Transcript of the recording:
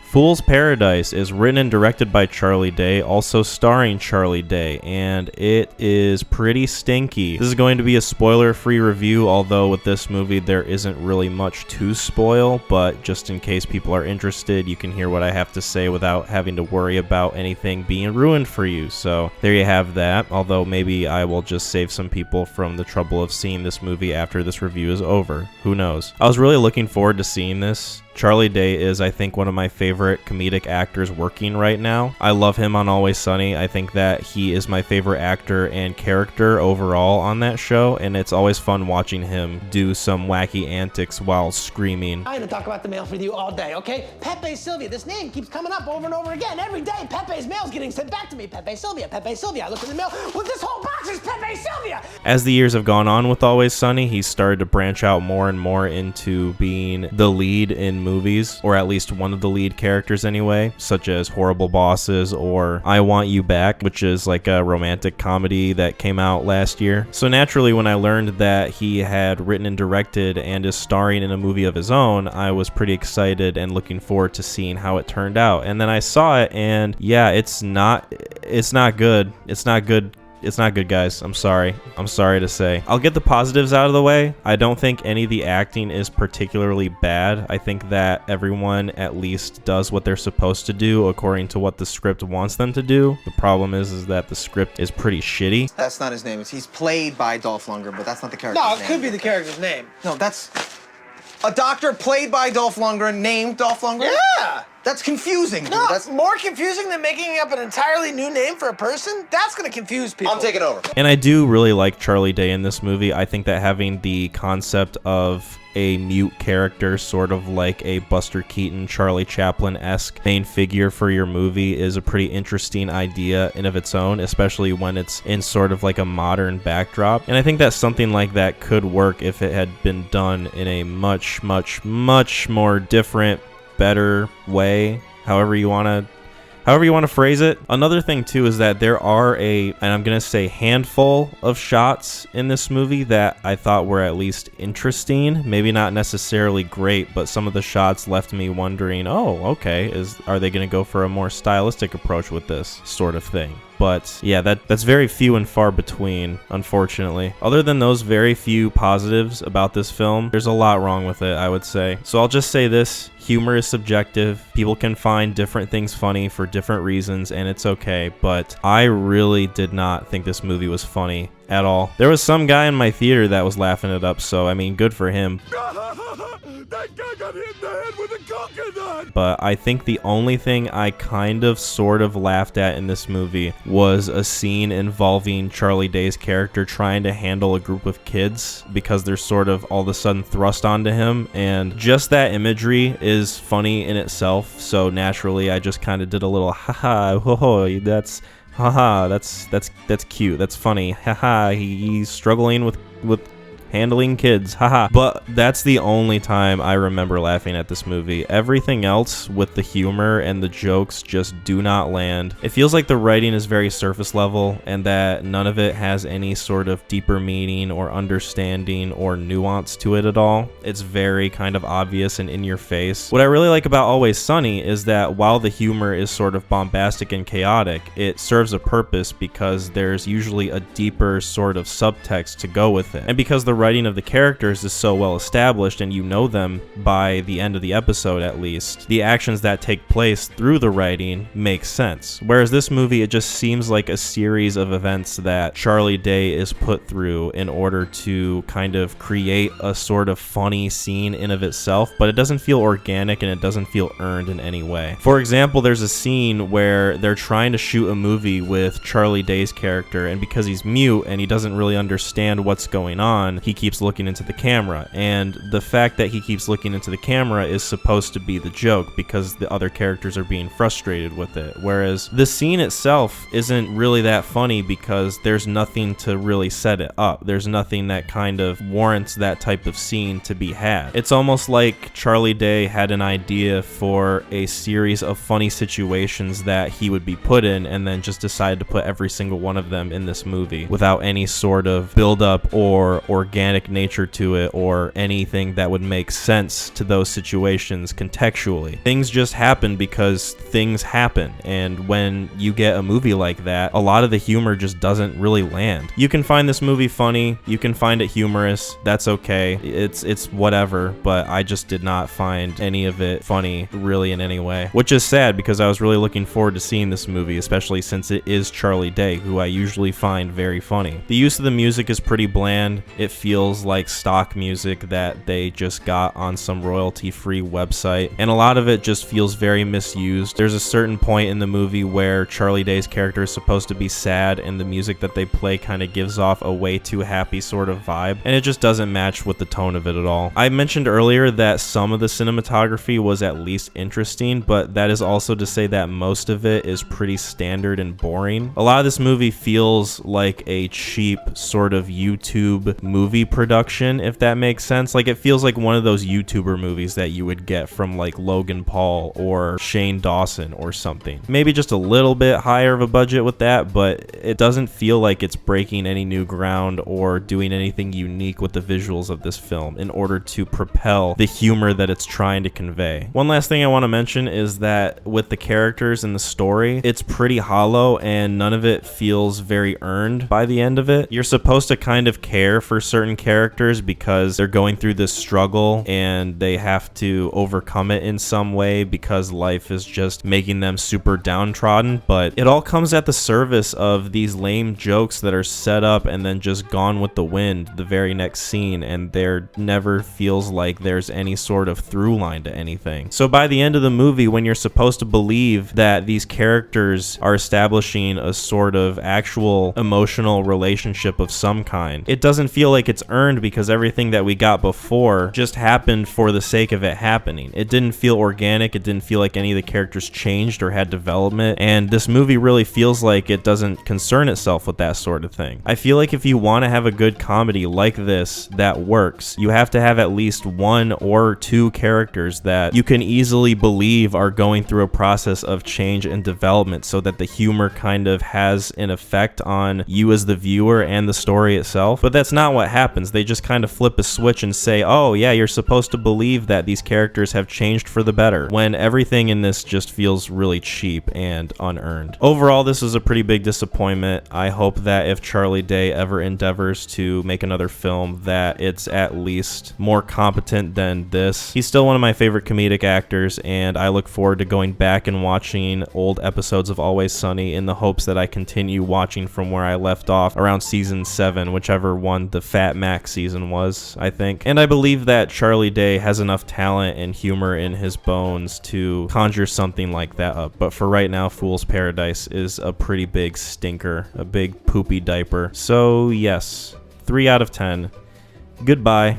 Fool's Paradise is written and directed by Charlie Day, also starring Charlie Day, and it is pretty stinky. This is going to be a spoiler-free review, although with this movie there isn't really much to spoil, but just in case people are interested, you can hear what I have to say without having to worry about anything being ruined for you. So there you have that, although maybe I will just save some people from the trouble of seeing this movie after this review is over. Who knows? I was really looking forward to seeing this. Charlie Day is, I think, one of my favorite comedic actors working right now. I love him on Always Sunny. I think that he is my favorite actor and character overall on that show, and it's always fun watching him do some wacky antics while screaming. I'm gonna talk about the mail for you all day, okay? Pepe Sylvia, this name keeps coming up over and over again. Every day, Pepe's mail's getting sent back to me. Pepe Sylvia, Pepe Sylvia. I look in the mail, well, this whole box is Pepe Sylvia! As the years have gone on with Always Sunny, he's started to branch out more and more into being the lead in movies, or at least one of the lead characters anyway, such as Horrible Bosses or I Want You Back, which is like a romantic comedy that came out last year. So naturally, when I learned that he had written and directed and is starring in a movie of his own, I was pretty excited and looking forward to seeing how it turned out. And then I saw it, and yeah, it's not good. It's not good, guys. I'm sorry to say. I'll get the positives out of the way. I don't think any of the acting is particularly bad. I think that everyone at least does what they're supposed to do according to what the script wants them to do. The problem is that the script is pretty shitty. That's not his name. He's played by Dolph Lundgren, but that's not the character's name. No, it could be the character's name. No, that's a doctor played by Dolph Lundgren, named Dolph Lundgren? Yeah! That's confusing, dude. No, That's more confusing than making up an entirely new name for a person? That's gonna confuse people. I'm taking over. And I do really like Charlie Day in this movie. I think that having the concept of a mute character, sort of like a Buster Keaton, Charlie Chaplin-esque main figure for your movie, is a pretty interesting idea in of its own, especially when it's in sort of like a modern backdrop. And I think that something like that could work if it had been done in a much more different, better way, however you want to phrase it. Another thing too is that there are and I'm gonna say handful of shots in this movie that I thought were at least interesting, maybe not necessarily great, but some of the shots left me wondering, oh, okay, are they gonna go for a more stylistic approach with this sort of thing? But yeah, that's very few and far between, unfortunately. Other than those very few positives about this film, there's a lot wrong with it, I would say. So I'll just say this: humor is subjective. People can find different things funny for different reasons, and it's okay. But I really did not think this movie was funny at all. There was some guy in my theater that was laughing it up, so I mean, good for him. That guy got hit in the head with a coconut! But I think the only thing I kind of sort of laughed at in this movie was a scene involving Charlie Day's character trying to handle a group of kids because they're sort of all of a sudden thrust onto him, and just that imagery is funny in itself, so naturally I just kind of did a little haha, ho ho, that's haha, that's cute, that's funny, haha, he's struggling with handling kids, haha. But that's the only time I remember laughing at this movie. Everything else with the humor and the jokes just do not land. It feels like the writing is very surface level and that none of it has any sort of deeper meaning or understanding or nuance to it at all. It's very kind of obvious and in your face. What I really like about Always Sunny is that while the humor is sort of bombastic and chaotic, it serves a purpose because there's usually a deeper sort of subtext to go with it. And because the writing of the characters is so well established and you know them by the end of the episode at least, the actions that take place through the writing make sense. Whereas this movie, it just seems like a series of events that Charlie Day is put through in order to kind of create a sort of funny scene in of itself, but it doesn't feel organic and it doesn't feel earned in any way. For example, there's a scene where they're trying to shoot a movie with Charlie Day's character, and because he's mute and he doesn't really understand what's going on, he keeps looking into the camera, and the fact that he keeps looking into the camera is supposed to be the joke because the other characters are being frustrated with it, whereas the scene itself isn't really that funny because there's nothing to really set it up. There's nothing that kind of warrants that type of scene to be had. It's almost like Charlie Day had an idea for a series of funny situations that he would be put in and then just decided to put every single one of them in this movie without any sort of build up or organic organic nature to it or anything that would make sense to those situations contextually. Things just happen because things happen, and when you get a movie like that, a lot of the humor just doesn't really land. You can find this movie funny, you can find it humorous, that's okay. It's whatever, but I just did not find any of it funny really in any way, which is sad because I was really looking forward to seeing this movie, especially since it is Charlie Day, who I usually find very funny. The use of the music is pretty bland. It feels like stock music that they just got on some royalty-free website, and a lot of it just feels very misused. There's a certain point in the movie where Charlie Day's character is supposed to be sad, and the music that they play kind of gives off a way too happy sort of vibe, and it just doesn't match with the tone of it at all. I mentioned earlier that some of the cinematography was at least interesting, but that is also to say that most of it is pretty standard and boring. A lot of this movie feels like a cheap sort of YouTube movie production, if that makes sense. Like, it feels like one of those YouTuber movies that you would get from like Logan Paul or Shane Dawson or something. Maybe just a little bit higher of a budget with that, but it doesn't feel like it's breaking any new ground or doing anything unique with the visuals of this film in order to propel the humor that it's trying to convey. One last thing I want to mention is that with the characters and the story, it's pretty hollow and none of it feels very earned by the end of it. You're supposed to kind of care for certain characters because they're going through this struggle and they have to overcome it in some way because life is just making them super downtrodden, but it all comes at the service of these lame jokes that are set up and then just gone with the wind the very next scene, and there never feels like there's any sort of through line to anything. So by the end of the movie, when you're supposed to believe that these characters are establishing a sort of actual emotional relationship of some kind, it doesn't feel like it's earned because everything that we got before just happened for the sake of it happening. It didn't feel organic, it didn't feel like any of the characters changed or had development, and this movie really feels like it doesn't concern itself with that sort of thing. I feel like if you want to have a good comedy like this that works, you have to have at least one or two characters that you can easily believe are going through a process of change and development so that the humor kind of has an effect on you as the viewer and the story itself. But that's not what happens. They just kind of flip a switch and say, oh yeah, you're supposed to believe that these characters have changed for the better, when everything in this just feels really cheap and unearned. Overall, this is a pretty big disappointment. I hope that if Charlie Day ever endeavors to make another film, that it's at least more competent than this. He's still one of my favorite comedic actors, and I look forward to going back and watching old episodes of Always Sunny in the hopes that I continue watching from where I left off around season 7, whichever one the Fat Max season was, I think. And I believe that Charlie Day has enough talent and humor in his bones to conjure something like that up. But for right now, Fool's Paradise is a pretty big stinker, a big poopy diaper. So yes, 3 out of 10. Goodbye.